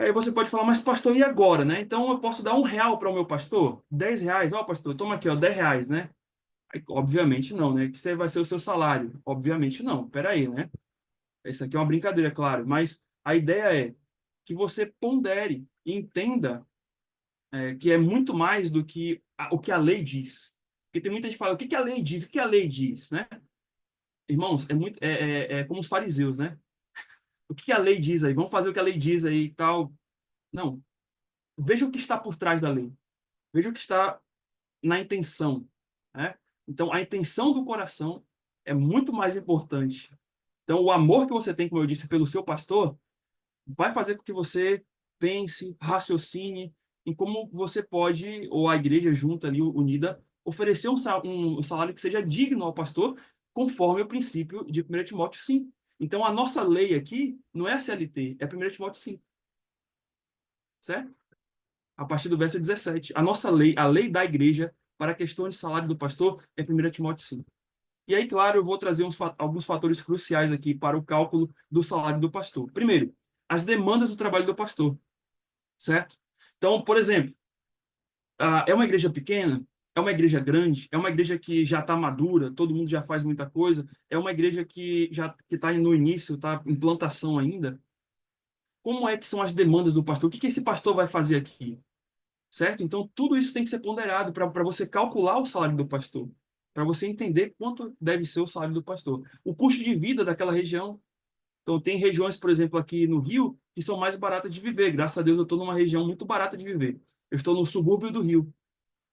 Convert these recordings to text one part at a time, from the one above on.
Aí você pode falar, mas pastor, e agora, né? Então eu posso dar R$ 1 para o meu pastor? R$ 10? Ó, pastor, toma aqui, ó, R$ 10, né? Aí, obviamente não, né? Que você vai ser o seu salário. Obviamente não. Peraí, né? Isso aqui é uma brincadeira, claro. Mas a ideia é que você pondere e entenda que é muito mais do que o que a lei diz. Porque tem muita gente que fala, o que que a lei diz? O que a lei diz, né? Irmãos, é como os fariseus, né? O que que a lei diz aí? Vamos fazer o que a lei diz aí e tal. Não. Veja o que está por trás da lei. Veja o que está na intenção, né? Então, a intenção do coração é muito mais importante. Então, o amor que você tem, como eu disse, pelo seu pastor, vai fazer com que você pense, raciocine em como você pode, ou a igreja junta ali, unida, oferecer um salário que seja digno ao pastor, conforme o princípio de 1 Timóteo 5. Então, a nossa lei aqui não é a CLT, é 1 Timóteo 5, certo? A partir do verso 17. A nossa lei, a lei da igreja para a questão de salário do pastor é 1 Timóteo 5. E aí, claro, eu vou trazer alguns fatores cruciais aqui para o cálculo do salário do pastor. Primeiro, as demandas do trabalho do pastor, certo? Então, por exemplo, é uma igreja pequena, é uma igreja grande, é uma igreja que já está madura, todo mundo já faz muita coisa, é uma igreja que já está no início, está em plantação ainda. Como é que são as demandas do pastor? O que que esse pastor vai fazer aqui? Certo? Então, tudo isso tem que ser ponderado para você calcular o salário do pastor, para você entender quanto deve ser o salário do pastor. O custo de vida daquela região. Então, tem regiões, por exemplo, aqui no Rio, que são mais baratas de viver. Graças a Deus, eu estou numa região muito barata de viver. Eu estou no subúrbio do Rio.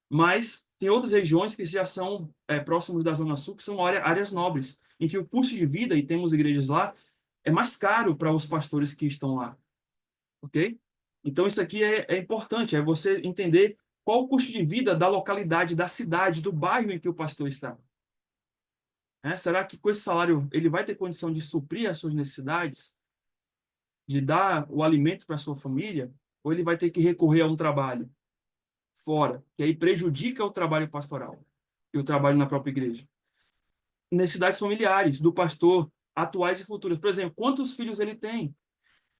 Mas tem outras regiões que já são próximos da Zona Sul, que são áreas nobres, em que o custo de vida, e temos igrejas lá, é mais caro para os pastores que estão lá. Ok? Então, isso aqui é importante, é você entender qual o custo de vida da localidade, da cidade, do bairro em que o pastor está. Né? Será que com esse salário ele vai ter condição de suprir as suas necessidades, de dar o alimento para a sua família, ou ele vai ter que recorrer a um trabalho fora, que aí prejudica o trabalho pastoral e o trabalho na própria igreja? Necessidades familiares do pastor, atuais e futuras. Por exemplo, quantos filhos ele tem?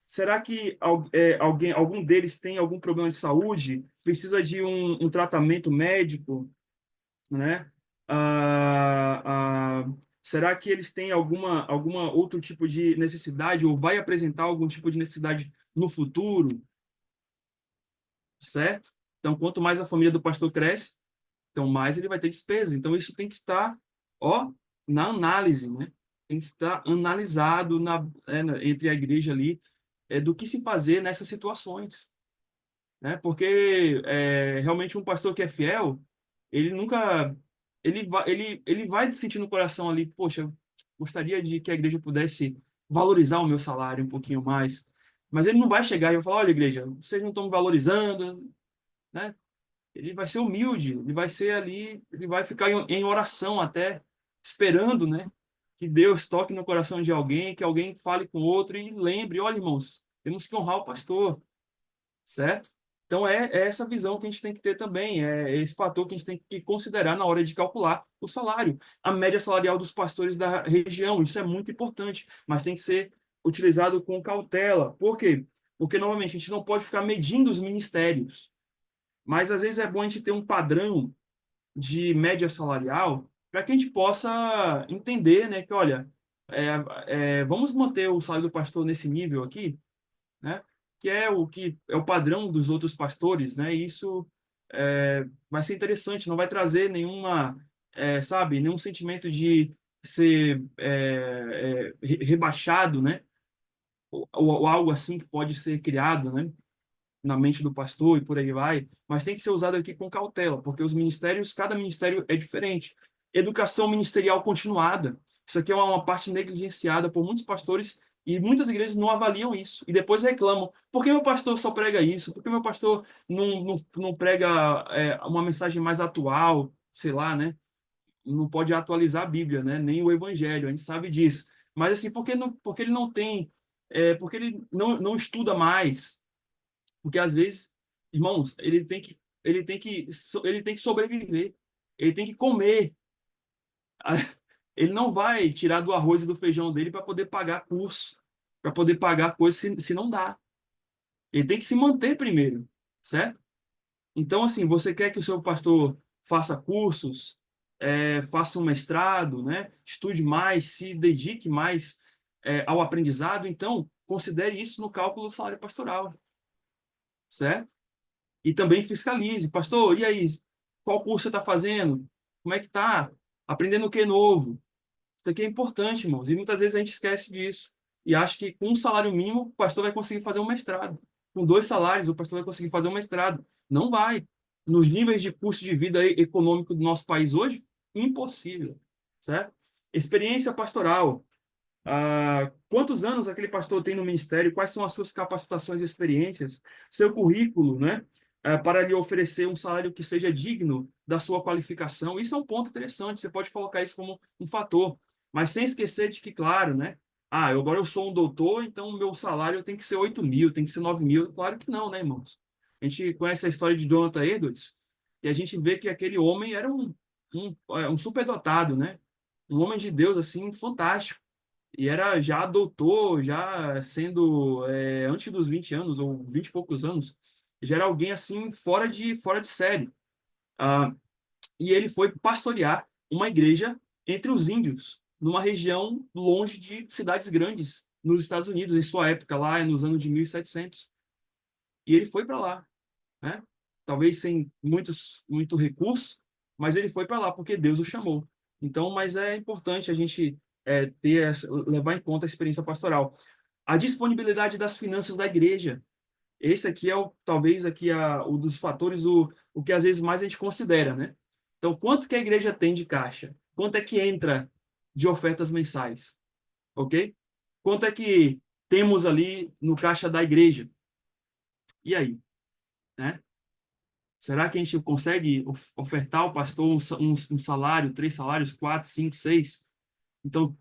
Será que algum deles tem algum problema de saúde? Precisa de um tratamento médico, né? Será que eles têm alguma outro tipo de necessidade ou vai apresentar algum tipo de necessidade no futuro, certo? Então, quanto mais a família do pastor cresce, então mais ele vai ter despesa. Então, isso tem que estar, ó, na análise, né? Tem que estar analisado entre a igreja ali, do que se fazer nessas situações, né? Porque realmente um pastor que é fiel, ele nunca, ele vai sentir no coração ali, poxa, eu gostaria de que a igreja pudesse valorizar o meu salário um pouquinho mais, mas ele não vai chegar e vai falar, olha, igreja, vocês não estão me valorizando, né? Ele vai ser humilde, ele vai ser ali, ele vai ficar em oração até, esperando, né? Que Deus toque no coração de alguém, que alguém fale com outro e lembre, olha, irmãos, temos que honrar o pastor, certo? Então é essa visão que a gente tem que ter também, é esse fator que a gente tem que considerar na hora de calcular o salário, a média salarial dos pastores da região, isso é muito importante, mas tem que ser utilizado com cautela. Por quê? Porque, novamente, a gente não pode ficar medindo os ministérios, mas às vezes é bom a gente ter um padrão de média salarial para que a gente possa entender, né, que, olha, vamos manter o salário do pastor nesse nível aqui, né? Que é o padrão dos outros pastores, né? E isso vai ser interessante, não vai trazer sabe, nenhum sentimento de ser rebaixado, né? Ou algo assim que pode ser criado, né? Na mente do pastor e por aí vai, mas tem que ser usado aqui com cautela, porque os ministérios, cada ministério é diferente. Educação ministerial continuada. Isso aqui é uma parte negligenciada por muitos pastores e muitas igrejas não avaliam isso. E depois reclamam. Por que meu pastor só prega isso? Por que meu pastor não prega uma mensagem mais atual? Sei lá, né? Não pode atualizar a Bíblia, né? Nem o Evangelho, a gente sabe disso. Mas assim, porque ele não tem, porque ele não estuda mais, porque às vezes, irmãos, ele tem que sobreviver. Ele tem que comer. Ele não vai tirar do arroz e do feijão dele para poder pagar curso, para poder pagar coisa se não dá. Ele tem que se manter primeiro, certo? Então, assim, você quer que o seu pastor faça cursos, faça um mestrado, né? Estude mais, se dedique mais, ao aprendizado, então considere isso no cálculo do salário pastoral, certo? E também fiscalize. Pastor, e aí? Qual curso você está fazendo? Como é que tá? Aprendendo o que novo? Isso aqui é importante, irmãos. E muitas vezes a gente esquece disso. E acha que com um salário mínimo, o pastor vai conseguir fazer um mestrado. Com 2 salários, o pastor vai conseguir fazer um mestrado. Não vai. Nos níveis de custo de vida econômico do nosso país hoje, impossível. Certo? Experiência pastoral. Quantos anos aquele pastor tem no ministério? Quais são as suas capacitações e experiências? Seu currículo, né? Para lhe oferecer um salário que seja digno da sua qualificação. Isso é um ponto interessante. Você pode colocar isso como um fator, mas sem esquecer de que, claro, né? Agora eu sou um doutor, então o meu salário tem que ser 8.000, tem que ser 9.000. Claro que não, né, irmãos? A gente conhece a história de Jonathan Edwards e a gente vê que aquele homem era um superdotado, né? Um homem de Deus, assim, fantástico. E era já doutor, já sendo antes dos 20 anos, ou 20 e poucos anos, já era alguém assim fora de série. Ah, e ele foi pastorear uma igreja entre os índios, numa região longe de cidades grandes, nos Estados Unidos, em sua época, lá nos anos de 1700. E ele foi para lá, né? Talvez sem muito recurso, mas ele foi para lá porque Deus o chamou. Então, mas é importante a gente levar em conta a experiência pastoral. A disponibilidade das finanças da igreja. Esse aqui é talvez aqui o dos fatores, o que às vezes mais a gente considera, né? Então, quanto que a igreja tem de caixa? Quanto é que entra de ofertas mensais? Ok? Quanto é que temos ali no caixa da igreja? E aí, né? Será que a gente consegue ofertar ao pastor um salário, 3 salários, quatro, cinco, seis? Então,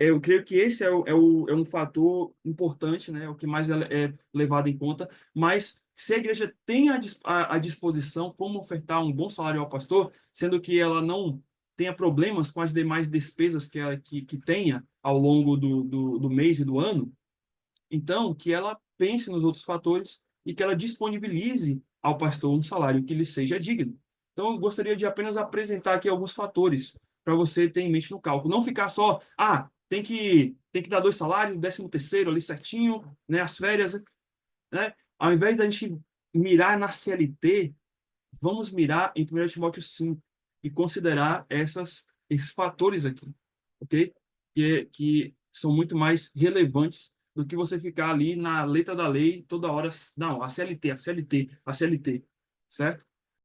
eu creio que esse é um fator importante, né? É o que mais é levado em conta. Mas se a igreja tem à disposição como ofertar um bom salário ao pastor, sendo que ela não tenha problemas com as demais despesas que tenha ao longo do mês e do ano, então, que ela pense nos outros fatores e que ela disponibilize ao pastor um salário que lhe seja digno. Então, eu gostaria de apenas apresentar aqui alguns fatores para você ter em mente no cálculo. Não ficar só, tem que dar 2 salários, 13º ali certinho, né, as férias, né? Ao invés da gente mirar na CLT, vamos mirar em 1 Timóteo 5 e considerar esses fatores aqui, ok? Que são muito mais relevantes do que você ficar ali na letra da lei toda hora. Não, a CLT, a CLT, a CLT, certo?